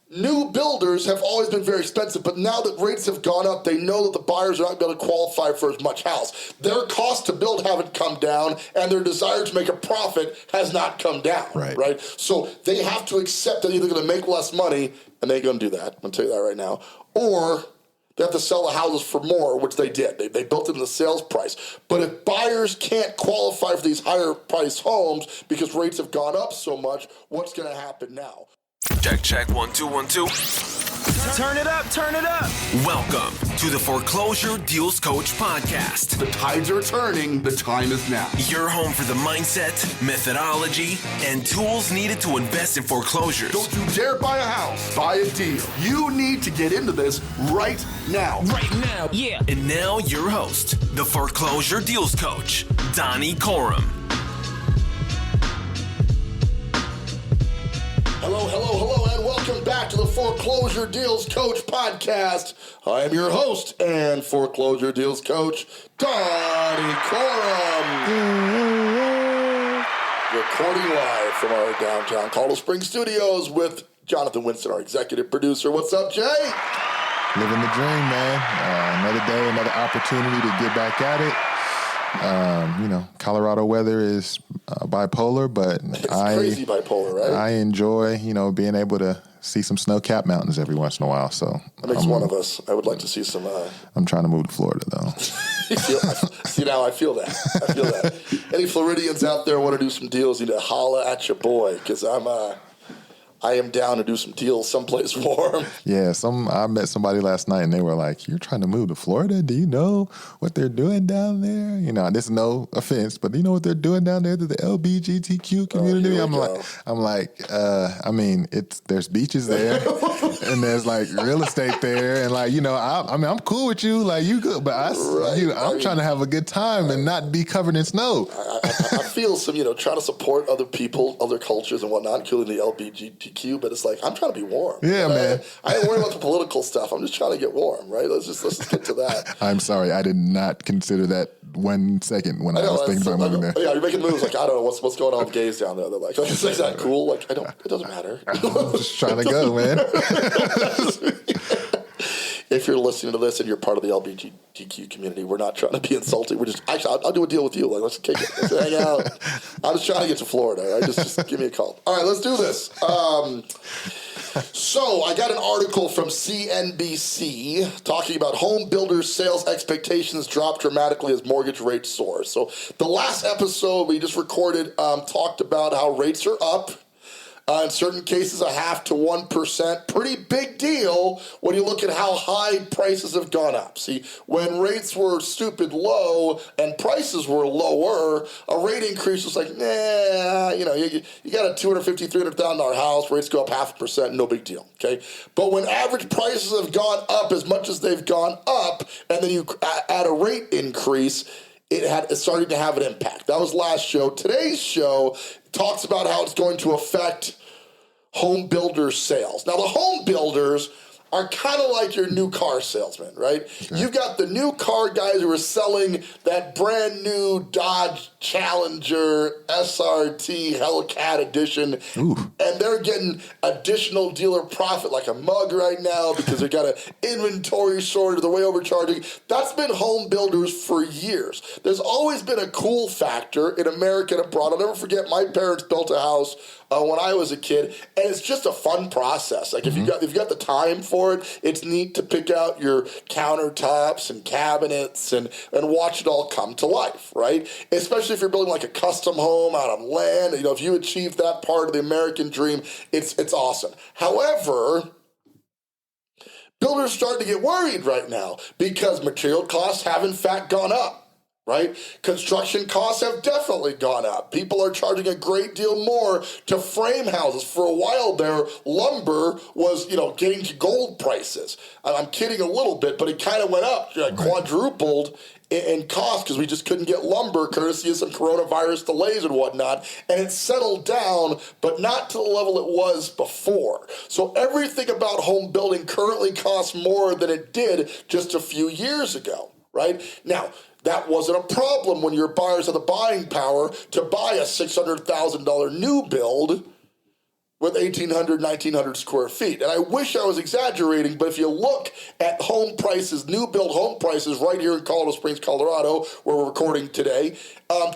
new builders have always been very expensive, but now that rates have gone up, they know that the buyers are not going to qualify for as much house. Their cost to build haven't come down, and their desire to make a profit has not come down, right? So they have to accept that either going to make less money, and they ain't going to do that, I'm going to tell you that right now, or they have to sell the houses for more, which they did. They built into the sales price. But if buyers can't qualify for these higher price homes because rates have gone up so much, what's going to happen now? Check, 1 2 1 2. Turn it up. Welcome to the Foreclosure Deals Coach podcast. The tides are turning. The time is now. Your home for the mindset, methodology, and tools needed to invest in foreclosures. Don't you dare buy a house. Buy a deal. You need to get into this right now. Yeah. And now your host, the Foreclosure Deals Coach, Donny Corum. Hello, and welcome back to the Foreclosure Deals Coach podcast. I am your host and Foreclosure Deals Coach, Donny Corum. Recording live from our downtown Colorado Springs studios with Jonathan Winston, our executive producer. What's up, Jay? Living the dream, man. Another day, another opportunity to get back at it. Colorado weather is bipolar, but it's crazy bipolar, right? I enjoy, being able to see some snow-capped mountains every once in a while. So that makes one of us. I would like to see some. I'm trying to move to Florida, though. See, now I feel that. Any Floridians out there want to do some deals? You need to holla at your boy, because I am down to do some deals someplace warm. Yeah, I met somebody last night and they were like, "You're trying to move to Florida? Do you know what they're doing down there?" This is no offense, but do you know what they're doing down there to the LGBTQ community? There's beaches there and there's like real estate there, and I'm cool with you, like you good, but I'm trying to have a good time and not be covered in snow. I feel some, trying to support other people, other cultures and whatnot, including the LGBTQ, but it's like, I'm trying to be warm. Yeah, man. I ain't worried about the political stuff. I'm just trying to get warm, right? Let's just get to that. I'm sorry. I did not consider that 1 second when I was thinking about moving there. Yeah, you're making moves like, I don't know, what's going on with gays down there? They're like, is that cool? Like, it doesn't matter. I'm just trying to go, man. If you're listening to this and you're part of the LGBTQ community, we're not trying to be insulting. We're just, actually, I'll do a deal with you. Like, let's kick it. Let's hang out. I'm just trying to get to Florida. Right? Just give me a call. All right, let's do this. So I got an article from CNBC talking about home builders' sales expectations drop dramatically as mortgage rates soar. So the last episode we just recorded talked about how rates are up. In certain cases, 0.5% to 1%. Pretty big deal when you look at how high prices have gone up. See, when rates were stupid low and prices were lower, a rate increase was like, you got a $250,000, $300,000 house, rates go up 0.5%, no big deal, okay? But when average prices have gone up as much as they've gone up, and then you add a rate increase, it's starting to have an impact. That was last show. Today's show talks about how it's going to affect home builder sales. Now, the home builders are kind of like your new car salesman, right? Okay. You've got the new car guys who are selling that brand new Dodge Challenger SRT Hellcat edition. Ooh. And they're getting additional dealer profit like a mug right now because they got an inventory shortage, they're way overcharging. That's been home builders for years. There's always been a cool factor in America and abroad. I'll never forget my parents built a house when I was a kid, and it's just a fun process. Like if you got the time for it, it's neat to pick out your countertops and cabinets and watch it all come to life, right? Especially if you're building like a custom home out on land. If you achieve that part of the American dream, it's awesome. However, builders are starting to get worried right now because material costs have in fact gone up. Right? Construction costs have definitely gone up. People are charging a great deal more to frame houses. For a while there, lumber was, getting to gold prices. I'm kidding a little bit, but it kind of went up, quadrupled in cost because we just couldn't get lumber courtesy of some coronavirus delays and whatnot. And it settled down, but not to the level it was before. So everything about home building currently costs more than it did just a few years ago, right? Now, that wasn't a problem when your buyers had the buying power to buy a $600,000 new build with 1,800, 1,900 square feet. And I wish I was exaggerating, but if you look at home prices, new build home prices right here in Colorado Springs, Colorado, where we're recording today,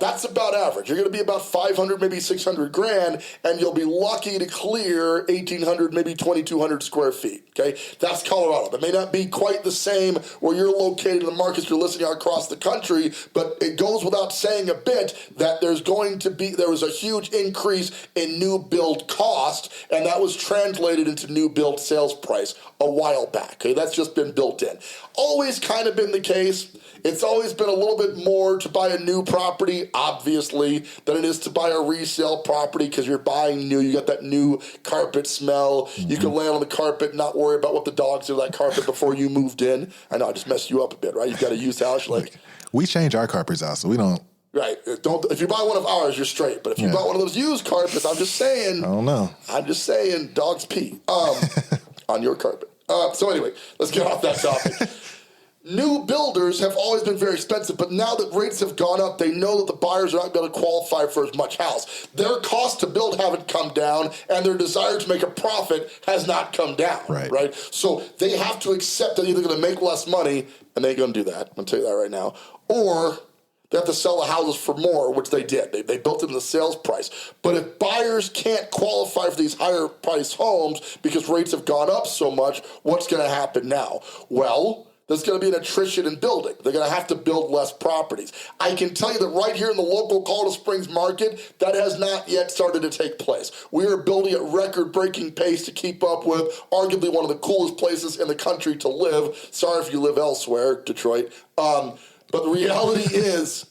that's about average. You're going to be about 500, maybe 600 grand, and you'll be lucky to clear 1,800, maybe 2,200 square feet. Okay, that's Colorado. That may not be quite the same where you're located in the markets you're listening out across the country, but it goes without saying a bit that there was a huge increase in new build cost, and that was translated into new build sales price a while back. Okay, that's just been built in. Always kind of been the case. It's always been a little bit more to buy a new property, obviously, than it is to buy a resale property because you're buying new. You got that new carpet smell. Mm-hmm. You can lay on the carpet, not worry about what the dogs do to that carpet before you moved in. I know I just messed you up a bit, right? You've got a used house. Like, we change our carpets out, so we don't. Right. If you buy one of ours, you're straight. But if you buy one of those used carpets, I'm just saying. I don't know. I'm just saying, dogs pee on your carpet. So anyway, let's get off that topic. New builders have always been very expensive, but now that rates have gone up, they know that the buyers are not going to qualify for as much house. Their costs to build haven't come down, and their desire to make a profit has not come down. Right? So they have to accept that either going to make less money, and they ain't going to do that. I'm going to tell you that right now. Or they have to sell the houses for more, which they did. They built into the sales price. But if buyers can't qualify for these higher price homes because rates have gone up so much, what's going to happen now? Well, there's going to be an attrition in building. They're going to have to build less properties. I can tell you that right here in the local Colorado Springs market, that has not yet started to take place. We are building at record-breaking pace to keep up with arguably one of the coolest places in the country to live. Sorry if you live elsewhere, Detroit. But the reality is,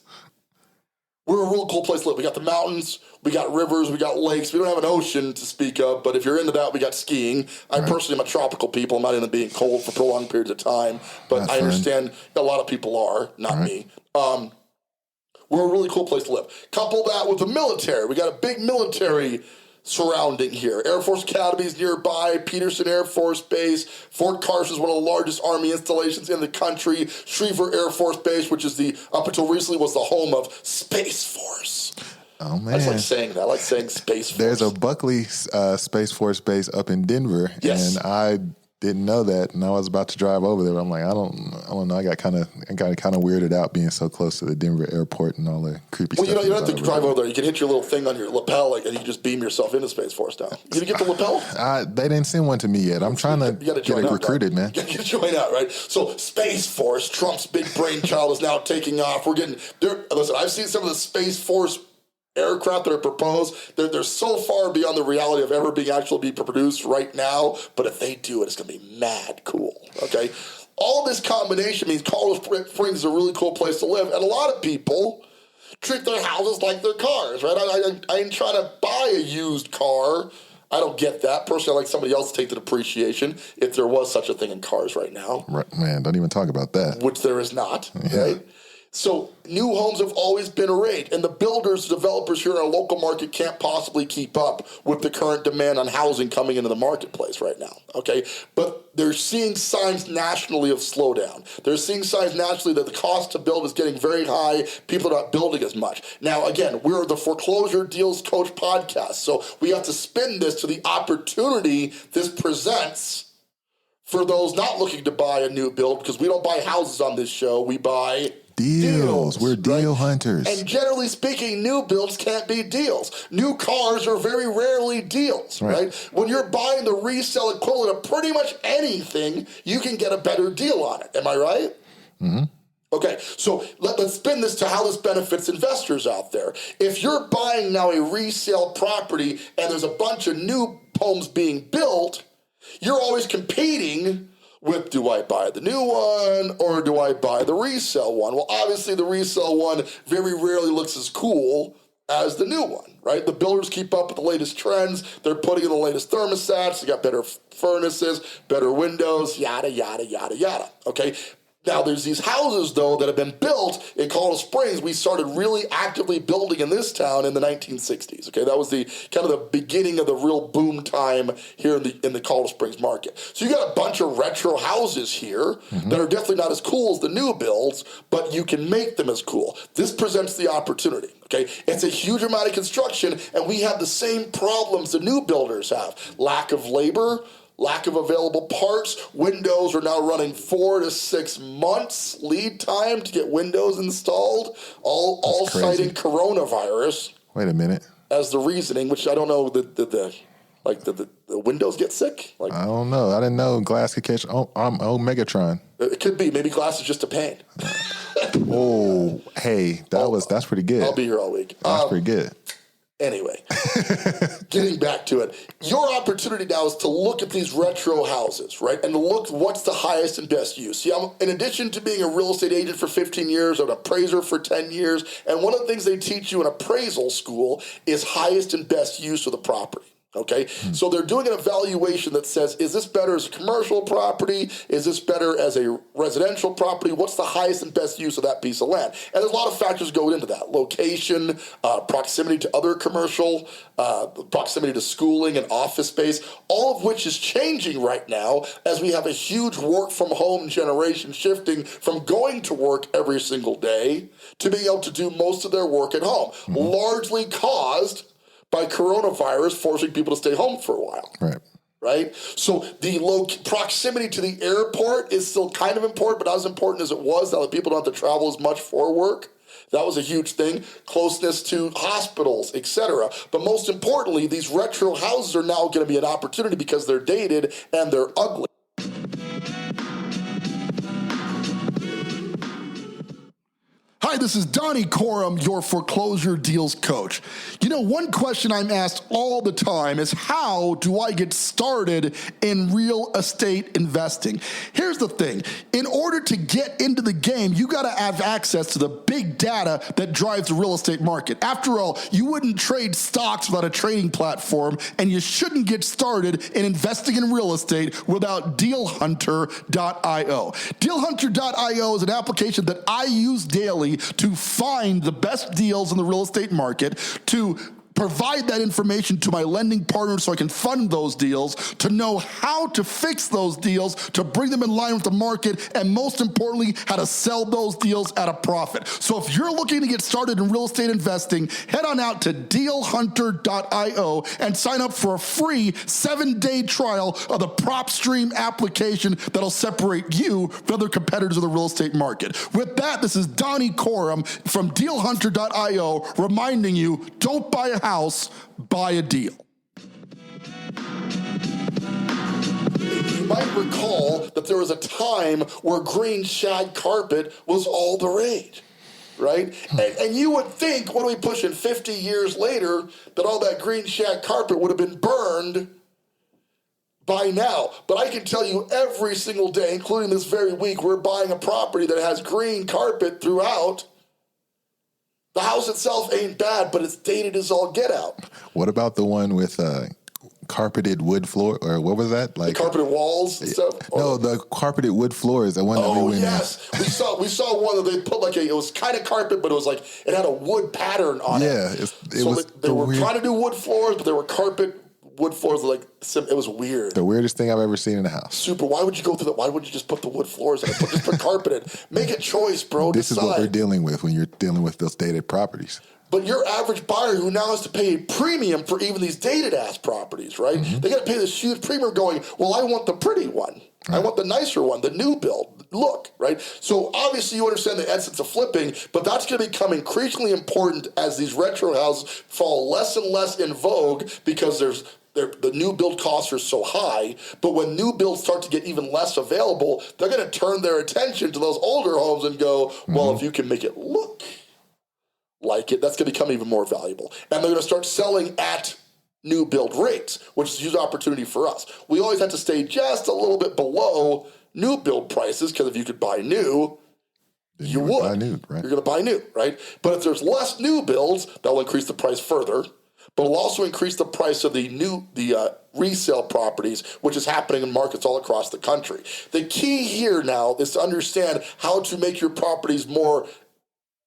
we're a real cool place to live. We got the mountains, we got rivers, we got lakes. We don't have an ocean to speak of, but if you're into that, we got skiing. I personally am a tropical people. I'm not into being cold for prolonged periods of time, but I understand a lot of people are, not me. We're a really cool place to live. Couple that with the military. We got a big military surrounding here. Air Force academies nearby, Peterson Air Force Base, Fort Carson is one of the largest Army installations in the country, Schriever Air Force Base, which is up until recently was the home of Space Force. Oh, man. I just like saying that. I like saying Space Force. There's a Buckley Space Force Base up in Denver, and I didn't know that, and I was about to drive over there. But I'm like, I don't know. I got kind of weirded out being so close to the Denver airport and all the creepy stuff. Well, you don't have to drive over there. You can hit your little thing on your lapel, and you can just beam yourself into Space Force now. You gonna get the lapel? They didn't send one to me yet. I'm trying to get it recruited, man. You gotta join out, right? So Space Force, Trump's big brainchild, is now taking off. Listen, I've seen some of the Space Force aircraft that are proposed. They're so far beyond the reality of ever being actually be produced right now. But if they do it, it's going to be mad cool. Okay, all this combination means Colorado Springs is a really cool place to live, and a lot of people treat their houses like their cars. Right? I ain't trying to buy a used car. I don't get that. Personally, I like somebody else to take the depreciation if there was such a thing in cars right now. Right, man, don't even talk about that. Which there is not. Right? So new homes have always been a rate, and the builders, developers here in our local market can't possibly keep up with the current demand on housing coming into the marketplace right now, okay? But they're seeing signs nationally of slowdown. They're seeing signs nationally that the cost to build is getting very high. People are not building as much. Now, again, we're the Foreclosure Deals Coach podcast, so we have to spin this to the opportunity this presents for those not looking to buy a new build, because we don't buy houses on this show. We buy deals. We're deal hunters. And generally speaking, new builds can't be deals. New cars are very rarely deals, right? When you're buying the resale equivalent of pretty much anything, you can get a better deal on it. Am I right? Mm-hmm. Okay, so let's spin this to how this benefits investors out there. If you're buying now a resale property and there's a bunch of new homes being built, you're always competing with, do I buy the new one or do I buy the resale one? Well, obviously the resale one very rarely looks as cool as the new one, right? The builders keep up with the latest trends. They're putting in the latest thermostats. They got better furnaces, better windows, yada, yada, yada, yada, okay? Now, there's these houses, though, that have been built in Colorado Springs. We started really actively building in this town in the 1960s. Okay, that was the kind of the beginning of the real boom time here in the Colorado Springs market. So you got a bunch of retro houses here that are definitely not as cool as the new builds, but you can make them as cool. This presents the opportunity. Okay, it's a huge amount of construction, and we have the same problems the new builders have: lack of labor, lack of available parts. Windows are now running 4 to 6 months lead time to get windows installed, all citing coronavirus. Wait a minute. As the reasoning, which I don't know, the windows get sick? Like, I don't know. I didn't know glass could catch Megatron. It could be. Maybe glass is just a pain. Oh, hey, that's pretty good. I'll be here all week. That's pretty good. Anyway, getting back to it, your opportunity now is to look at these retro houses, right? And to look what's the highest and best use. See, in addition to being a real estate agent for 15 years, an appraiser for 10 years, and one of the things they teach you in appraisal school is highest and best use of the property. Okay, so they're doing an evaluation that says, is this better as a commercial property? Is this better as a residential property? What's the highest and best use of that piece of land? And there's a lot of factors going into that: location, proximity to other commercial, proximity to schooling and office space, all of which is changing right now as we have a huge work from home generation shifting from going to work every single day to being able to do most of their work at home, largely caused by coronavirus forcing people to stay home for a while. Right? So the proximity to the airport is still kind of important, but not as important as it was now that people don't have to travel as much for work. That was a huge thing. Closeness to hospitals, etc. But most importantly, these retro houses are now going to be an opportunity because they're dated and they're ugly. Hi, this is Donny Corum, your foreclosure deals coach. You know, one question I'm asked all the time is, how do I get started in real estate investing? Here's the thing. In order to get into the game, you got to have access to the big data that drives the real estate market. After all, you wouldn't trade stocks without a trading platform, and you shouldn't get started in investing in real estate without dealhunter.io. Dealhunter.io is an application that I use daily to find the best deals in the real estate market, to provide that information to my lending partners so I can fund those deals, to know how to fix those deals, to bring them in line with the market, and most importantly, how to sell those deals at a profit. So if you're looking to get started in real estate investing, head on out to dealhunter.io and sign up for a free 7-day trial of the PropStream application that'll separate you from other competitors of the real estate market. With that, this is Donny Corum from dealhunter.io reminding you, don't buy a house, buy a deal. You might recall that there was a time where green shag carpet was all the rage, right? And you would think, what are we pushing, 50 years later, that all that green shag carpet would have been burned by now. But I can tell you every single day, including this very week, we're buying a property that has green carpet throughout. The house itself ain't bad, but it's dated as all get out. What about the one with carpeted wood floor, or what was that? Like the carpeted walls and stuff? No, the carpeted wood floors. The one that we went in. We saw one that they put it was kind of carpet, but it was like it had a wood pattern on it. Yeah, they were trying to do wood floors, but they were carpet wood floors. It was weird. The weirdest thing I've ever seen in a house. Super. Why would you go through that? Why wouldn't you just put the wood floors in? Just put carpet in. Make a choice, bro. This is what we're dealing with when you're dealing with those dated properties. But your average buyer who now has to pay a premium for even these dated-ass properties, right? Mm-hmm. They got to pay this huge premium going, well, I want the pretty one. Right. I want the nicer one, the new build look, right? So obviously you understand the essence of flipping, but that's going to become increasingly important as these retro houses fall less and less in vogue because the new build costs are so high. But when new builds start to get even less available, they're going to turn their attention to those older homes and go, well, if you can make it look like it, that's going to become even more valuable. And they're going to start selling at new build rates, which is a huge opportunity for us. We always have to stay just a little bit below new build prices, because if you could buy new, you would. Buy new, right? You're going to buy new, right? But if there's less new builds, that will increase the price further, but it'll also increase the price of the resale properties, which is happening in markets all across the country. The key here now is to understand how to make your properties more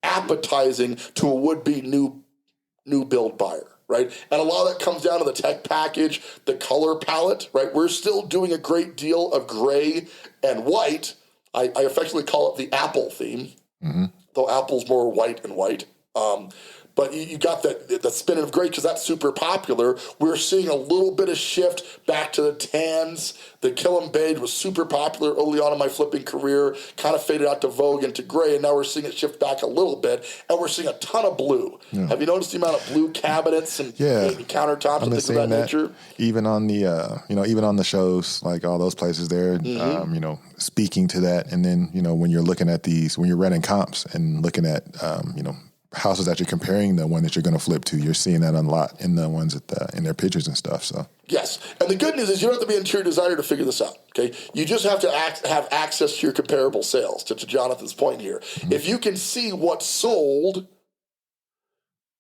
appetizing to a would-be new build buyer. Right? And a lot of that comes down to the tech package, the color palette, right? We're still doing a great deal of gray and white. I affectionately call it the Apple theme, though Apple's more white and white. But you got the spin of gray because that's super popular. We're seeing a little bit of shift back to the tans. The Killam beige was super popular early on in my flipping career, kind of faded out to vogue into gray, and now we're seeing it shift back a little bit, and we're seeing a ton of blue. Yeah. Have you noticed the amount of blue cabinets and countertops and things of that nature? Even on the even on the shows, like all those places there, speaking to that, and then when you're looking at these, when you're running comps and looking at houses that you're comparing the one that you're going to flip to, you're seeing that a lot in the ones in their pictures and stuff. So yes, and the good news is you don't have to be an interior designer to figure this out. Okay, you just have to have access to your comparable sales. To Jonathan's point here, if you can see what sold,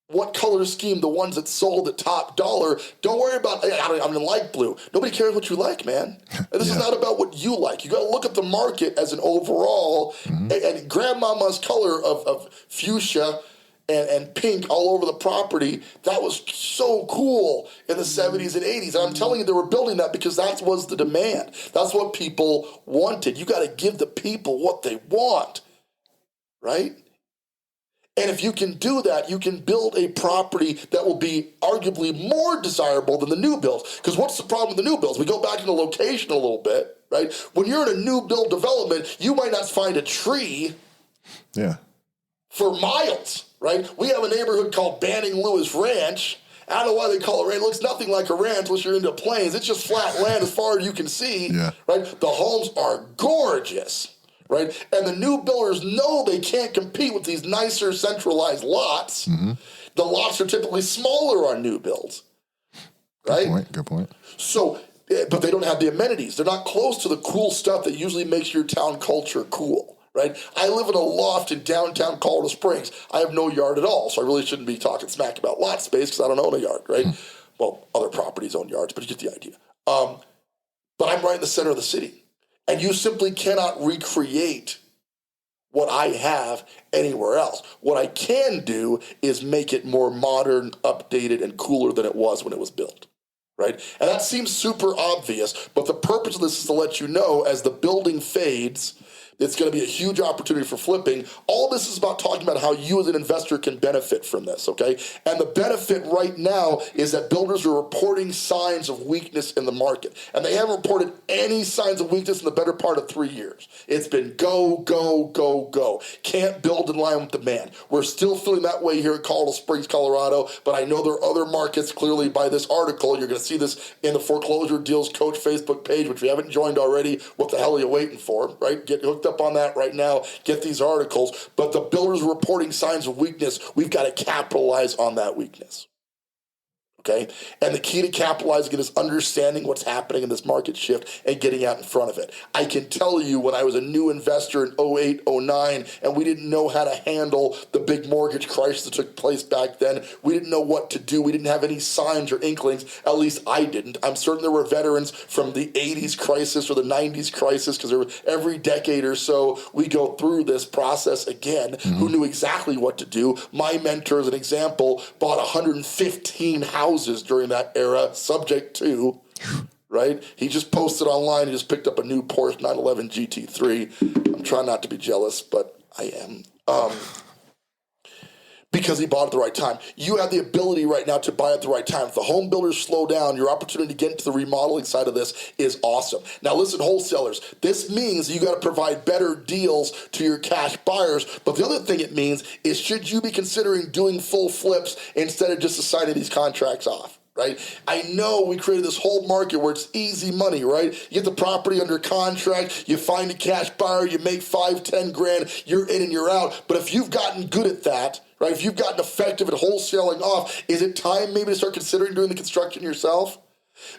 what color scheme, the ones that sold at top dollar, don't worry about, I'm going to like blue. Nobody cares what you like, man. And this is not about what you like. You got to look at the market as an overall, and grandmama's color of fuchsia and pink all over the property, that was so cool in the 70s and 80s. And I'm telling you, they were building that because that was the demand. That's what people wanted. You got to give the people what they want, right? And if you can do that, you can build a property that will be arguably more desirable than the new builds. Because what's the problem with the new builds? We go back into location a little bit, right? When you're in a new build development, you might not find a tree for miles, right? We have a neighborhood called Banning Lewis Ranch. I don't know why they call it ranch. It looks nothing like a ranch unless you're into plains. It's just flat land as far as you can see, right? The homes are gorgeous, right? And the new builders know they can't compete with these nicer centralized lots. The lots are typically smaller on new builds, right? Good point. So, but they don't have the amenities. They're not close to the cool stuff that usually makes your town culture cool. Right? I live in a loft in downtown Colorado Springs. I have no yard at all, so I really shouldn't be talking smack about lot space because I don't own a yard, right? Well, other properties own yards, but you get the idea. But I'm right in the center of the city, and you simply cannot recreate what I have anywhere else. What I can do is make it more modern, updated, and cooler than it was when it was built. Right? And that seems super obvious, but the purpose of this is to let you know as the building fades, it's going to be a huge opportunity for flipping. All this is about talking about how you as an investor can benefit from this, okay? And the benefit right now is that builders are reporting signs of weakness in the market. And they haven't reported any signs of weakness in the better part of 3 years. It's been go, go, go, go. Can't build in line with demand. We're still feeling that way here at Colorado Springs, Colorado, but I know there are other markets clearly by this article. You're going to see this in the Foreclosure Deals Coach Facebook page, which if you haven't joined already, what the hell are you waiting for, right? Get hooked up on that right now, get these articles, but the builders are reporting signs of weakness. We've got to capitalize on that weakness. Okay? And the key to capitalizing it is understanding what's happening in this market shift and getting out in front of it. I can tell you when I was a new investor in 08, 09, and we didn't know how to handle the big mortgage crisis that took place back then. We didn't know what to do. We didn't have any signs or inklings. At least I didn't. I'm certain there were veterans from the 80s crisis or the 90s crisis, because every decade or so we go through this process again, who knew exactly what to do. My mentor, as an example, bought 115 houses during that era, subject to, right? He just posted online, he just picked up a new Porsche 911 GT3. I'm trying not to be jealous, but I am. Because he bought at the right time. You have the ability right now to buy at the right time. If the home builders slow down, your opportunity to get into the remodeling side of this is awesome. Now listen, wholesalers, this means you got to provide better deals to your cash buyers, but the other thing it means is should you be considering doing full flips instead of just assigning these contracts off? Right? I know we created this whole market where it's easy money, right? You get the property under contract, you find a cash buyer, you make 5-10 grand, you're in and you're out. But if you've gotten good at that, right? If you've gotten effective at wholesaling off, is it time maybe to start considering doing the construction yourself?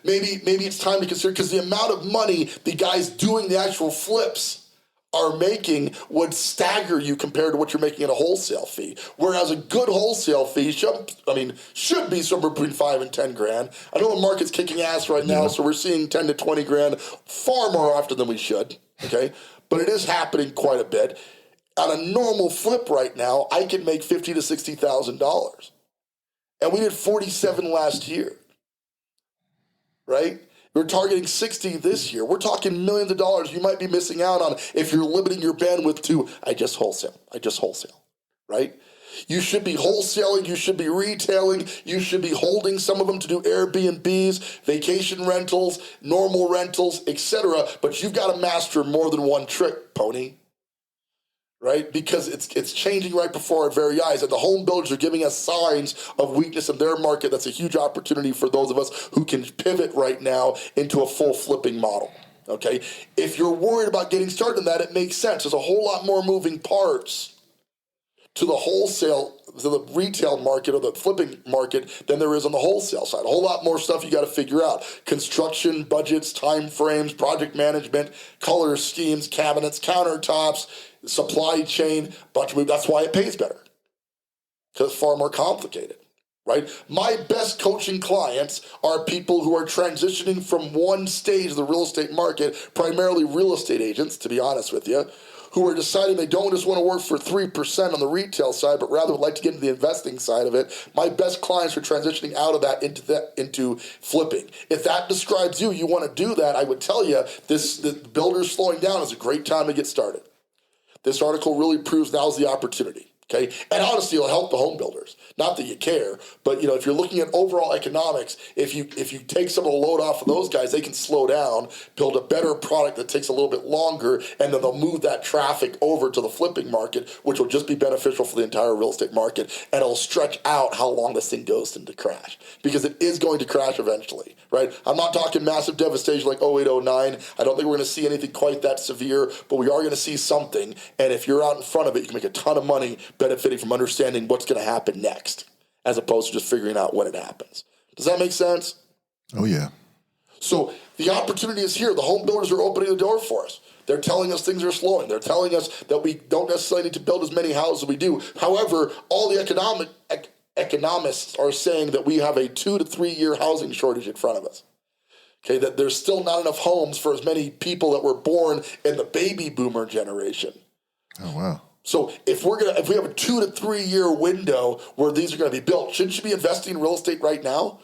Maybe it's time to consider, because the amount of money the guys doing the actual flips are making would stagger you compared to what you're making in a wholesale fee. Whereas a good wholesale fee should be somewhere between 5 and 10 grand. I know the market's kicking ass right now, so we're seeing 10 to 20 grand far more often than we should. Okay, but it is happening quite a bit. On a normal flip right now, I can make $50,000 to $60,000, and we did 47 last year. Right? We're targeting 60 this year. We're talking millions of dollars you might be missing out on if you're limiting your bandwidth to, I just wholesale, right? You should be wholesaling, you should be retailing, you should be holding some of them to do Airbnbs, vacation rentals, normal rentals, etc. But you've got to master more than one trick, pony. Right? Because it's changing right before our very eyes. And the home builders are giving us signs of weakness in their market. That's a huge opportunity for those of us who can pivot right now into a full flipping model. Okay? If you're worried about getting started in that, it makes sense. There's a whole lot more moving parts to the retail market or the flipping market than there is on the wholesale side. A whole lot more stuff you got to figure out. Construction, budgets, time frames, project management, color schemes, cabinets, countertops, supply chain, that's why it pays better. Because it's far more complicated, right? My best coaching clients are people who are transitioning from one stage of the real estate market, primarily real estate agents, to be honest with you, who are deciding they don't just want to work for 3% on the retail side, but rather would like to get into the investing side of it. My best clients are transitioning out of that into flipping. If that describes you, you want to do that, I would tell you the builders slowing down is a great time to get started. This article really proves now's the opportunity. Okay, and honestly, it'll help the home builders. Not that you care, but if you're looking at overall economics, if you take some of the load off of those guys, they can slow down, build a better product that takes a little bit longer, and then they'll move that traffic over to the flipping market, which will just be beneficial for the entire real estate market, and it'll stretch out how long this thing goes into crash, because it is going to crash eventually, right? I'm not talking massive devastation like 08, 09. I don't think we're going to see anything quite that severe, but we are going to see something, and if you're out in front of it, you can make a ton of money benefiting from understanding what's going to happen next, as opposed to just figuring out when it happens. Does that make sense? Oh, yeah. So the opportunity is here. The home builders are opening the door for us. They're telling us things are slowing. They're telling us that we don't necessarily need to build as many houses as we do. However, all the economists are saying that we have a 2 to 3 year housing shortage in front of us. Okay, that there's still not enough homes for as many people that were born in the baby boomer generation. Oh, wow. So if we have a 2 to 3 year window where these are going to be built, shouldn't you be investing in real estate right now?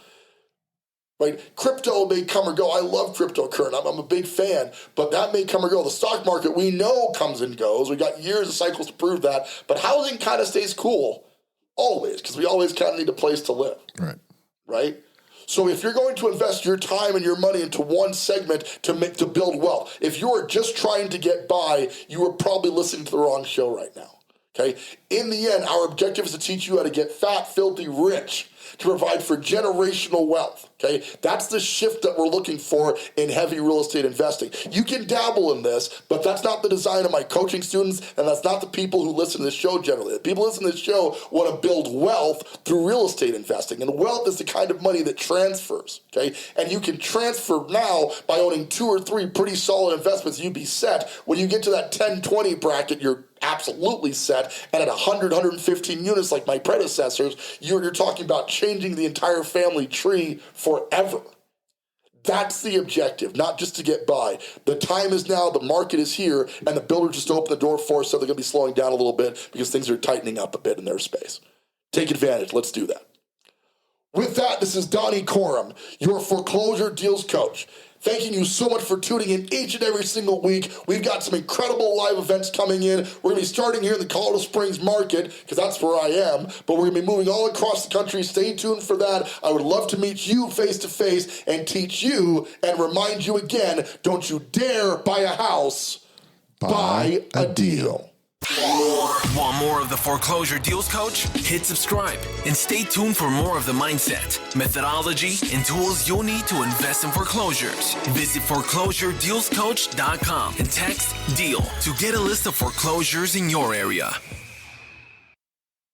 Right? Crypto may come or go. I love cryptocurrency. I'm a big fan, but that may come or go. The stock market we know comes and goes. We got years of cycles to prove that, but housing kind of stays cool always because we always kind of need a place to live. Right. Right? So if you're going to invest your time and your money into one segment to build wealth, if you are just trying to get by, you are probably listening to the wrong show right now. Okay? In the end, our objective is to teach you how to get fat, filthy, rich, to provide for generational wealth. Okay? That's the shift that we're looking for in heavy real estate investing. You can dabble in this, but that's not the design of my coaching students, and that's not the people who listen to this show generally. The people who listen to this show want to build wealth through real estate investing, and wealth is the kind of money that transfers. Okay? And you can transfer now by owning 2 or 3 pretty solid investments. You'd be set. When you get to that 10-20 bracket, you're absolutely set. And at 100, 115 units like my predecessors, you're talking about changing the entire family tree forever. That's the objective, not just to get by. The time is now, the market is here, and the builder just opened the door for us, so they're going to be slowing down a little bit because things are tightening up a bit in their space. Take advantage. Let's do that. With that, this is Donny Corum, your foreclosure deals coach. Thanking you so much for tuning in each and every single week. We've got some incredible live events coming in. We're going to be starting here in the Colorado Springs market because that's where I am, but we're going to be moving all across the country. Stay tuned for that. I would love to meet you face to face and teach you and remind you again, don't you dare buy a house, buy a deal. Want more of the Foreclosure Deals Coach? Hit subscribe and stay tuned for more of the mindset, methodology, and tools you'll need to invest in foreclosures. Visit foreclosuredealscoach.com and text DEAL to get a list of foreclosures in your area.